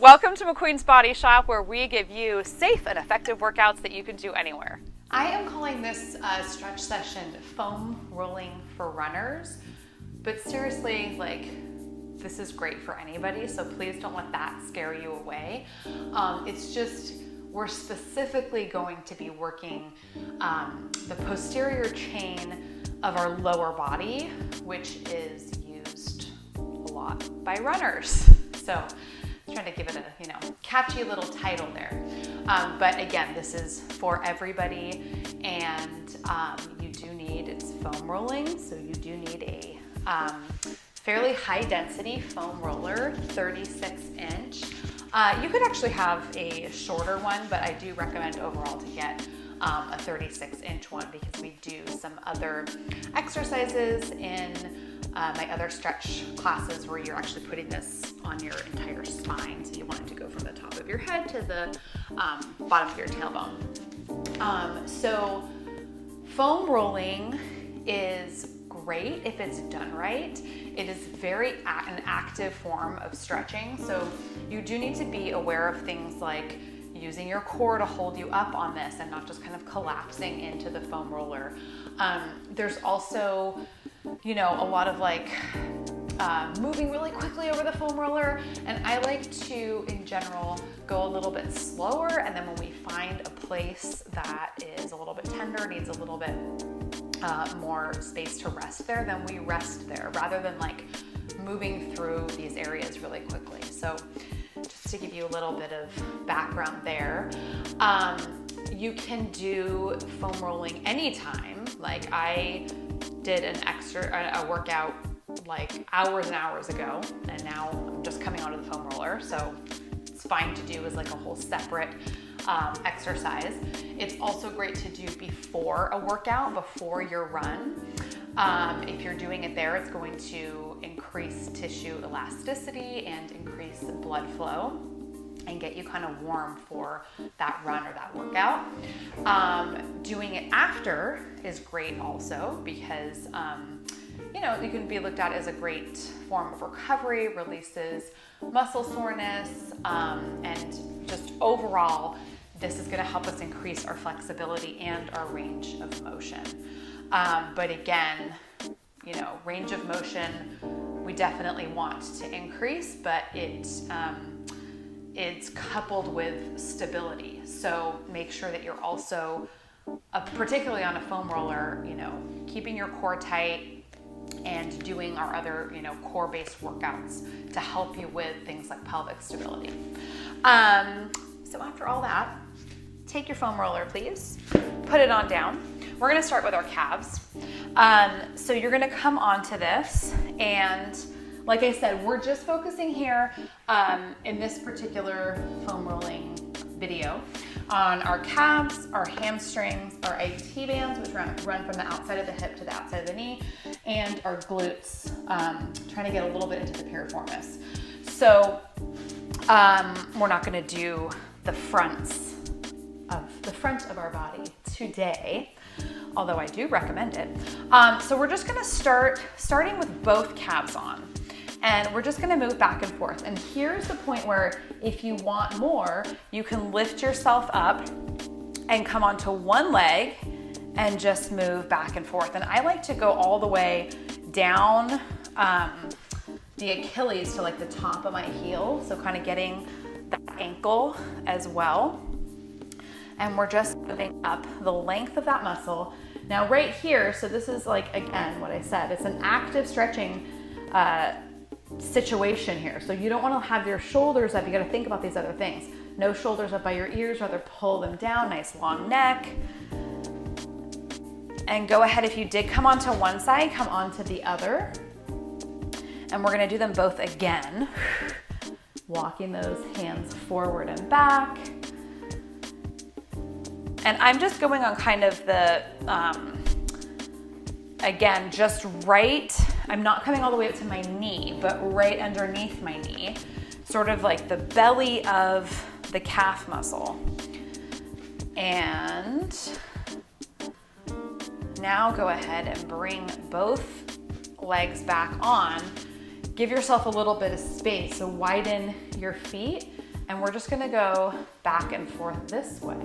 Welcome to McQueen's Body Shop, where we give you safe and effective workouts that you can do anywhere. I am calling this stretch session foam rolling for runners, but seriously, this is great for anybody, so please don't let that scare you away. It's just, we're specifically going to be working the posterior chain of our lower body, which is used a lot by runners. So trying to give it a catchy little title there, but again, this is for everybody, and you do need, it's foam rolling, so you do need a fairly high density foam roller, 36 inch. You could actually have a shorter one, but I do recommend overall to get a 36 inch one, because we do some other exercises in my other stretch classes where you're actually putting this on your entire spine. So you want it to go from the top of your head to the bottom of your tailbone. So foam rolling is great if it's done right. It is an active form of stretching. So you do need to be aware of things like using your core to hold you up on this and not just kind of collapsing into the foam roller. There's also, a lot of moving really quickly over the foam roller, and I like to, in general, go a little bit slower, and then when we find a place that is a little bit tender, needs a little bit more space to rest there, then we rest there, rather than moving through these areas really quickly. So just to give you a little bit of background there, you can do foam rolling anytime. I did a workout hours and hours ago, and now I'm just coming onto the foam roller, so it's fine to do as a whole separate exercise. It's also great to do before a workout, before your run. If you're doing it there, it's going to increase tissue elasticity and increase blood flow and get you kind of warm for that run or that workout. Doing it after is great also, because it can be looked at as a great form of recovery, releases muscle soreness, and just overall, this is gonna help us increase our flexibility and our range of motion. But again, range of motion, we definitely want to increase, but it's coupled with stability. So make sure that you're also, particularly on a foam roller, keeping your core tight and doing our other, core-based workouts to help you with things like pelvic stability. So after all that, take your foam roller, please. Put it on down. We're gonna start with our calves. So you're gonna come onto this, and like I said, we're just focusing here in this particular foam rolling video on our calves, our hamstrings, our IT bands, which run from the outside of the hip to the outside of the knee, and our glutes, trying to get a little bit into the piriformis. So we're not going to do the front of our body today, although I do recommend it. So we're just going to starting with both calves on. And we're just gonna move back and forth. And here's the point where if you want more, you can lift yourself up and come onto one leg and just move back and forth. And I like to go all the way down the Achilles to the top of my heel. So kind of getting the ankle as well. And we're just moving up the length of that muscle. Now right here, so this is again, what I said, it's an active stretching situation here. So you don't want to have your shoulders up. You got to think about these other things. No shoulders up by your ears, rather pull them down. Nice long neck. And go ahead, if you did come onto one side, come onto the other. And we're going to do them both again. Walking those hands forward and back. And I'm just going on kind of the, again, just right. I'm not coming all the way up to my knee, but right underneath my knee, sort of like the belly of the calf muscle. And now go ahead and bring both legs back on. Give yourself a little bit of space, so widen your feet And we're just gonna go back and forth this way.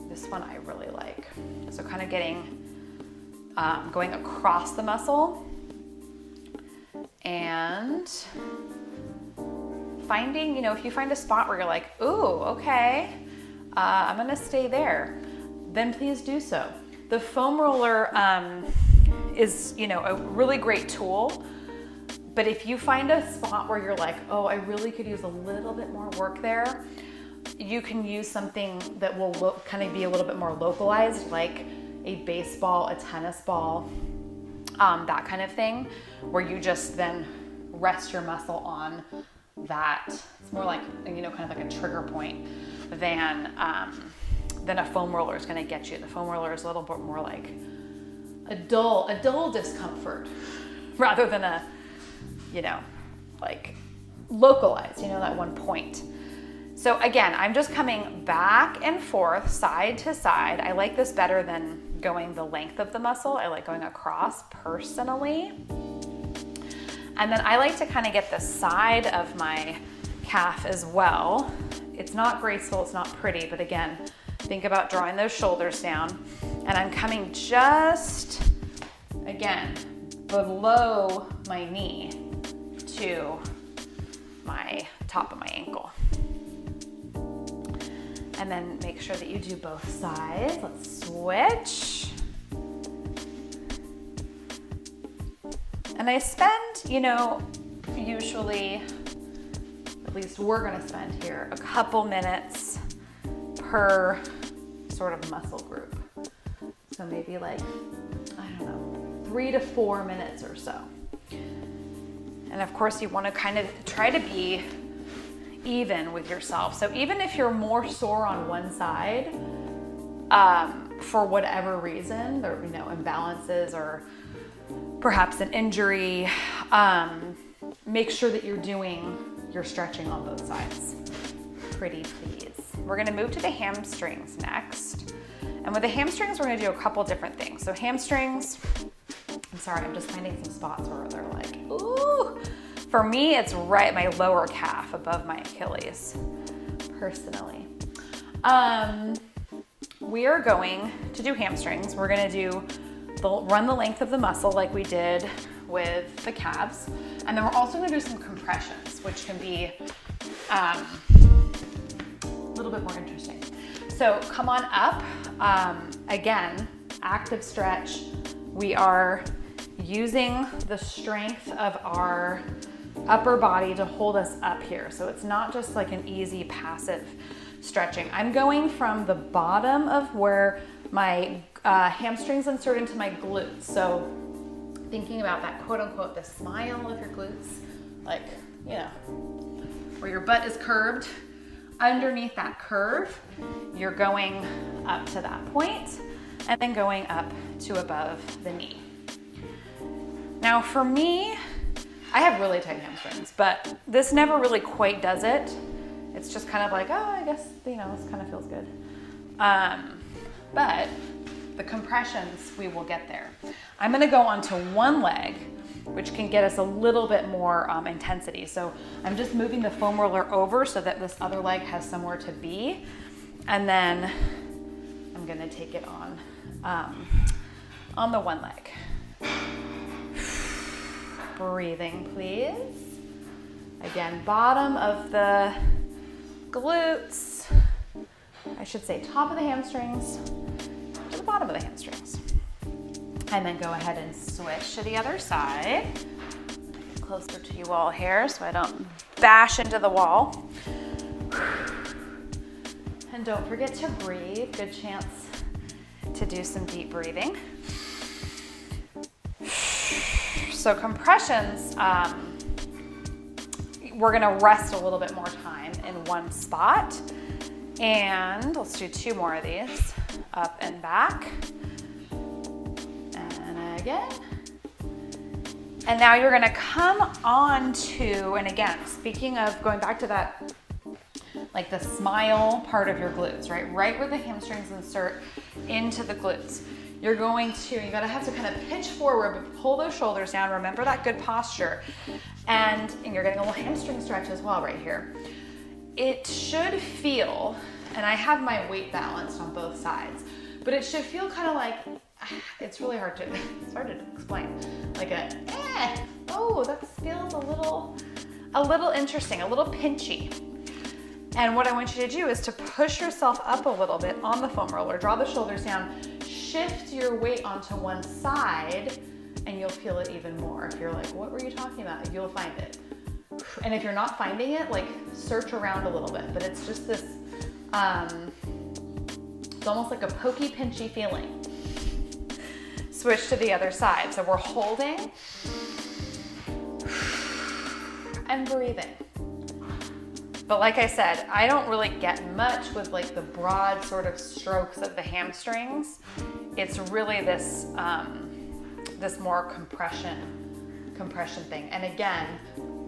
This one I really like. So kind of getting, going across the muscle and finding, you know, if you find a spot where you're like, ooh, okay, I'm gonna stay there, then please do so. The foam roller is, you know, a really great tool, but if you find a spot where you're like, oh, I really could use a little bit more work there, you can use something that will kind of be a little bit more localized, like a baseball, a tennis ball, that kind of thing, where you just then rest your muscle on that. It's more like, you know, kind of like a trigger point than a foam roller is going to get you. The foam roller is a little bit more like a dull discomfort rather than a, you know, like localized, you know, that one point. So again, I'm just coming back and forth, side to side. I like this better than going the length of the muscle. I like going across personally. And then I like to kind of get the side of my calf as well. It's not graceful, it's not pretty, but again, think about drawing those shoulders down. And I'm coming just, again, below my knee to my top of my ankle. And then make sure that you do both sides. Let's switch. And I spend, you know, usually, at least we're gonna spend here, a couple minutes per sort of muscle group. So maybe like, I don't know, 3 to 4 minutes or so. And of course you wanna kind of try to be even with yourself. So even if you're more sore on one side, for whatever reason, there, you know, imbalances or perhaps an injury, make sure that you're doing your stretching on both sides. Pretty please. We're gonna move to the hamstrings next. And with the hamstrings, we're gonna do a couple different things. So hamstrings, I'm sorry, I'm just finding some spots where they're like, ooh. For me, it's right my lower calf above my Achilles, personally. We are going to do hamstrings. We're gonna do run the length of the muscle like we did with the calves. And then we're also gonna do some compressions, which can be a little bit more interesting. So come on up. Again, active stretch. We are using the strength of our upper body to hold us up here. So it's not just like an easy passive stretching. I'm going from the bottom of where my hamstrings insert into my glutes. So thinking about that quote unquote, the smile of your glutes, like, you know, where your butt is curved. Underneath that curve, you're going up to that point and then going up to above the knee. Now for me, I have really tight hamstrings, but this never really quite does it. It's just kind of like, oh, I guess, you know, this kind of feels good. But the compressions, we will get there. I'm gonna go onto one leg, which can get us a little bit more intensity. So I'm just moving the foam roller over so that this other leg has somewhere to be. And then I'm gonna take it on the one leg. Breathing, please. Again, bottom of the glutes. I should say top of the hamstrings to the bottom of the hamstrings. And then go ahead and switch to the other side. Get closer to you all here so I don't bash into the wall. And don't forget to breathe. Good chance to do some deep breathing. So compressions, we're gonna rest a little bit more time in one spot. And let's do 2 more of these. Up and back. And again. And now you're gonna come on to, and again, speaking of going back to that, like the smile part of your glutes, right? Right where the hamstrings insert into the glutes. You're going to, you gotta have to kind of pitch forward, but pull those shoulders down. Remember that good posture. And you're getting a little hamstring stretch as well right here. it should feel, and I have my weight balanced on both sides, but it should feel kind of like, it's really hard to, it's hard to explain. Like oh, that feels a little interesting, a little pinchy. And what I want you to do is to push yourself up a little bit on the foam roller, draw the shoulders down, shift your weight onto one side, and you'll feel it even more. If you're like, what were you talking about? You'll find it. And if you're not finding it, like search around a little bit, but it's just this, it's almost like a pokey, pinchy feeling. Switch to the other side. So we're holding and breathing. But like I said, I don't really get much with like the broad sort of strokes of the hamstrings. It's really this, this more compression thing. And again,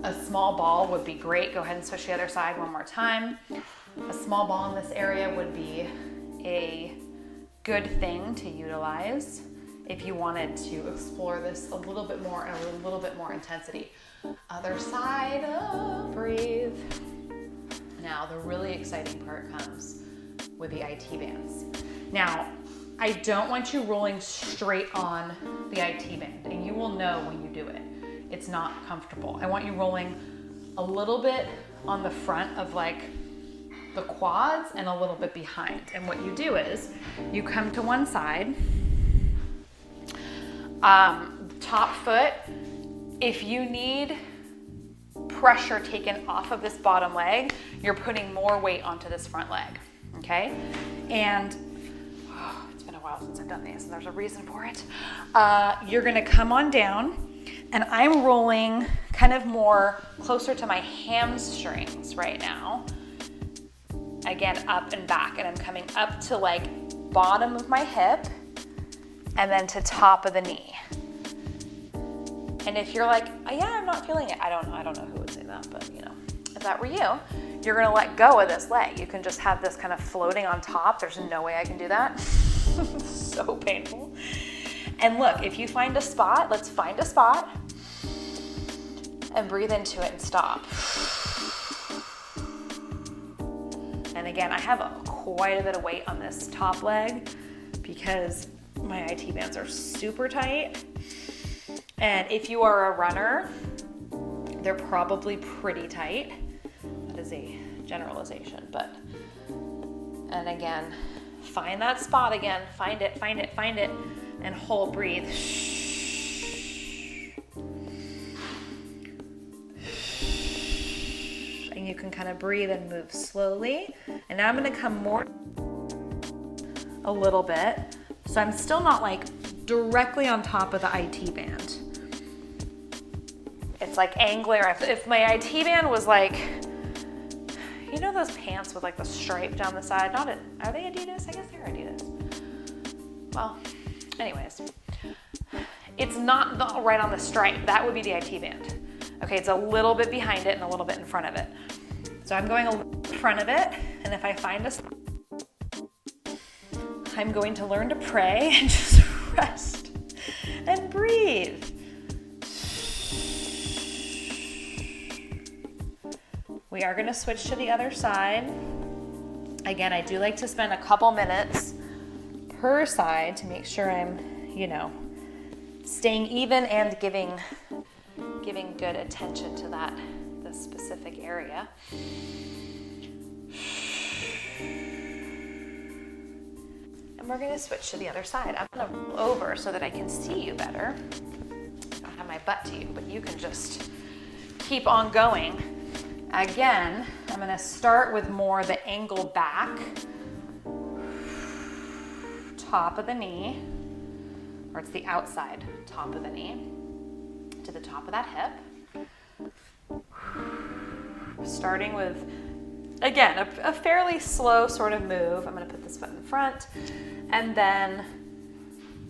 a small ball would be great. Go ahead and switch to the other side one more time. A small ball in this area would be a good thing to utilize if you wanted to explore this a little bit more and a little bit more intensity. Other side, breathe. Now, the really exciting part comes with the IT bands. Now, I don't want you rolling straight on the IT band, and you will know when you do it. It's not comfortable. I want you rolling a little bit on the front of like the quads and a little bit behind. And what you do is you come to one side, top foot. If you need pressure taken off of this bottom leg, you're putting more weight onto this front leg, okay? And it's been a while since I've done these, and there's a reason for it. You're gonna come on down, and I'm rolling kind of more closer to my hamstrings right now. Again, up and back, and I'm coming up to like bottom of my hip, and then to top of the knee. And if you're like, oh, yeah, I'm not feeling it, I don't know who would say that, but you know, if that were you, you're gonna let go of this leg. You can just have this kind of floating on top. There's no way I can do that. So painful. And look, if you find a spot, let's find a spot and breathe into it and stop. And again, I have quite a bit of weight on this top leg because my IT bands are super tight. And if you are a runner, they're probably pretty tight. That is a generalization, but, and again, find that spot again, find it, and hold, breathe. And you can kind of breathe and move slowly. And now I'm gonna come more a little bit. So I'm still not like directly on top of the IT band. It's like angling. If my IT band was like, you know those pants with like the stripe down the side? Are they Adidas? I guess they're Adidas. Well, anyways, it's not right on the stripe. That would be the IT band. Okay, it's a little bit behind it and a little bit in front of it. So I'm going a little in front of it, and if I find a spot, I'm going to learn to pray and just rest and breathe. We are going to switch to the other side. Again, I do like to spend a couple minutes per side to make sure I'm, staying even and giving good attention to this specific area. And we're going to switch to the other side. I'm going to roll over so that I can see you better. I don't have my butt to you, but you can just keep on going. Again, I'm going to start with more the angle back, top of the knee, or it's the outside top of the knee, to the top of that hip. Starting with, again, a fairly slow sort of move. I'm going to put this foot in front, and then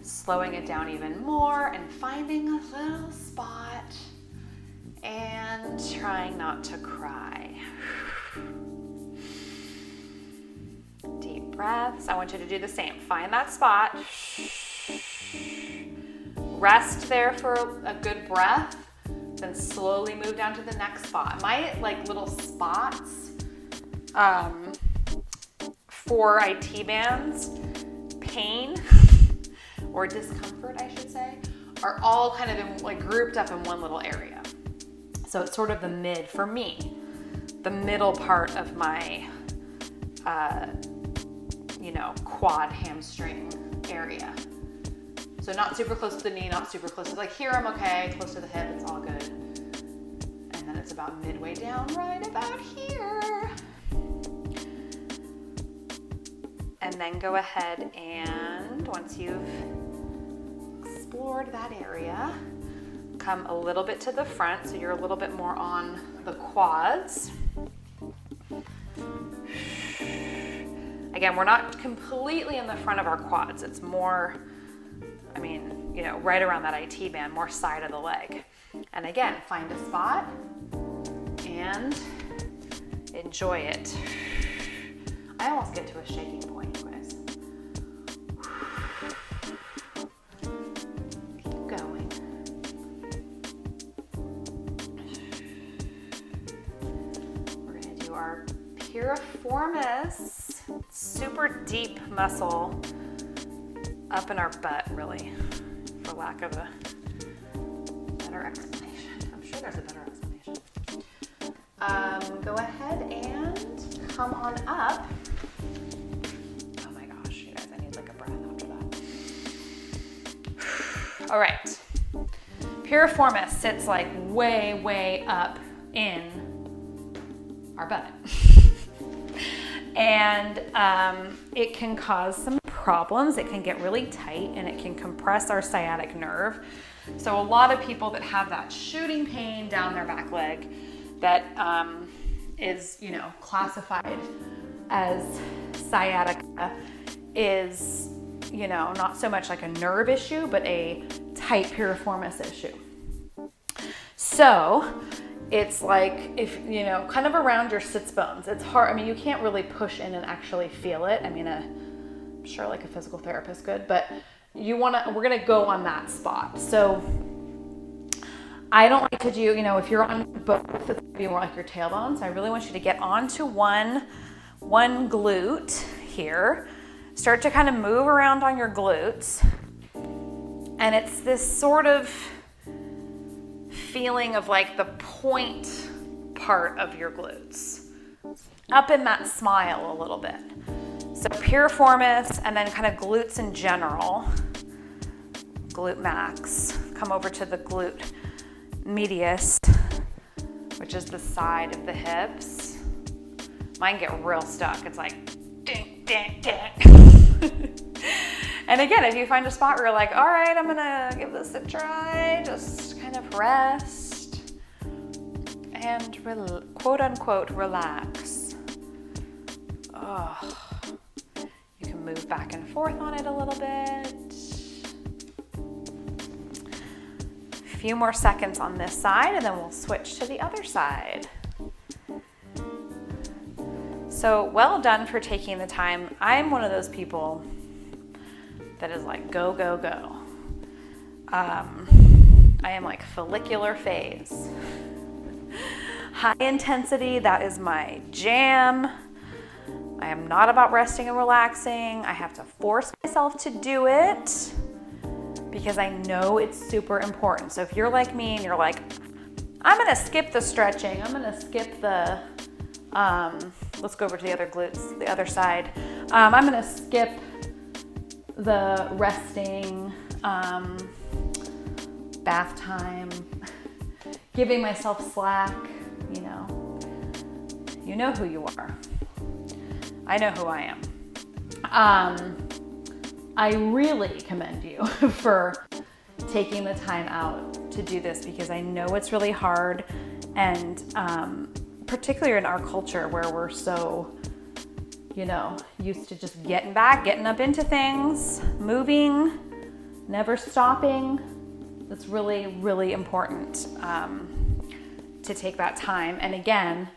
slowing it down even more and finding a little spot and trying not to cry. Deep breaths. I want you to do the same. Find that spot. Rest there for a good breath, then slowly move down to the next spot. My little spots for IT bands, pain or discomfort, I should say, are all kind of like grouped up in one little area. So it's sort of for me, the middle part of my, quad hamstring area. So not super close to the knee, not super close to, like here I'm okay, close to the hip, it's all good. And then it's about midway down, right about here. And then go ahead and once you've explored that area, come a little bit to the front so you're a little bit more on the quads. Again, we're not completely in the front of our quads. It's more, right around that IT band, more side of the leg. And again, find a spot and enjoy it. I almost get to a shaking point, you guys. Keep going. We're going to do our Piriformis, super deep muscle up in our butt, really, for lack of a better explanation. I'm sure there's a better explanation. Go ahead and come on up. Oh my gosh, you guys, I need like a breath after that. All right. Piriformis sits like way, way up in our butt. And it can cause some problems. It can get really tight and it can compress our sciatic nerve. So a lot of people that have that shooting pain down their back leg that is, classified as sciatica is, not so much like a nerve issue, but a tight piriformis issue. So it's like if, kind of around your sits bones. It's hard. You can't really push in and actually feel it. I'm sure like a physical therapist could, but we're going to go on that spot. So I don't like to do, if you're on both, it's going to be more like your tailbone. So I really want you to get onto one glute here. Start to kind of move around on your glutes. And it's this sort of feeling of like the point part of your glutes. Up in that smile a little bit. So piriformis and then kind of glutes in general. Glute max. Come over to the glute medius, which is the side of the hips. Mine get real stuck. It's like, ding, ding, ding. And again, if you find a spot where you're like, all right, I'm gonna give this a try, just kind of rest and quote unquote relax. Oh, you can move back and forth on it a little bit. A few more seconds on this side and then we'll switch to the other side. So well done for taking the time. I'm one of those people that is like go, go, go. I am like follicular phase. High intensity, that is my jam. I am not about resting and relaxing. I have to force myself to do it because I know it's super important. So if you're like me and you're like, I'm gonna skip the stretching, I'm gonna skip the, let's go over to the other glutes, the other side. I'm gonna skip the resting, bath time, giving myself slack, you know who you are. I know who I am. I really commend you for taking the time out to do this because I know it's really hard, and particularly in our culture where we're so used to just getting up into things, moving, never stopping. It's really, really important to take that time. And again,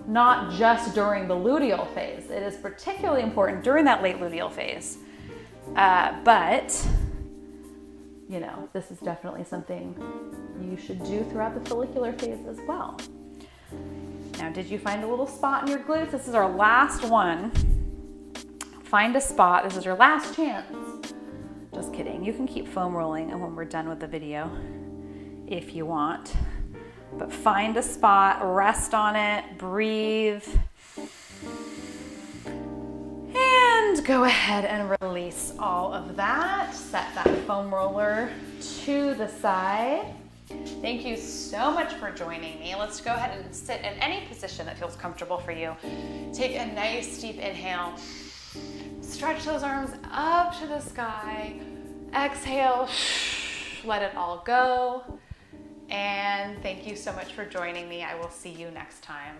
not just during the luteal phase. It is particularly important during that late luteal phase. But, this is definitely something you should do throughout the follicular phase as well. Now, did you find a little spot in your glutes? This is our last one. Find a spot. This is your last chance. Just kidding. You can keep foam rolling when we're done with the video if you want. But find a spot, rest on it, breathe. And go ahead and release all of that. Set that foam roller to the side. Thank you so much for joining me. Let's go ahead and sit in any position that feels comfortable for you. Take a nice deep inhale. Stretch those arms up to the sky. Exhale, let it all go. And thank you so much for joining me. I will see you next time.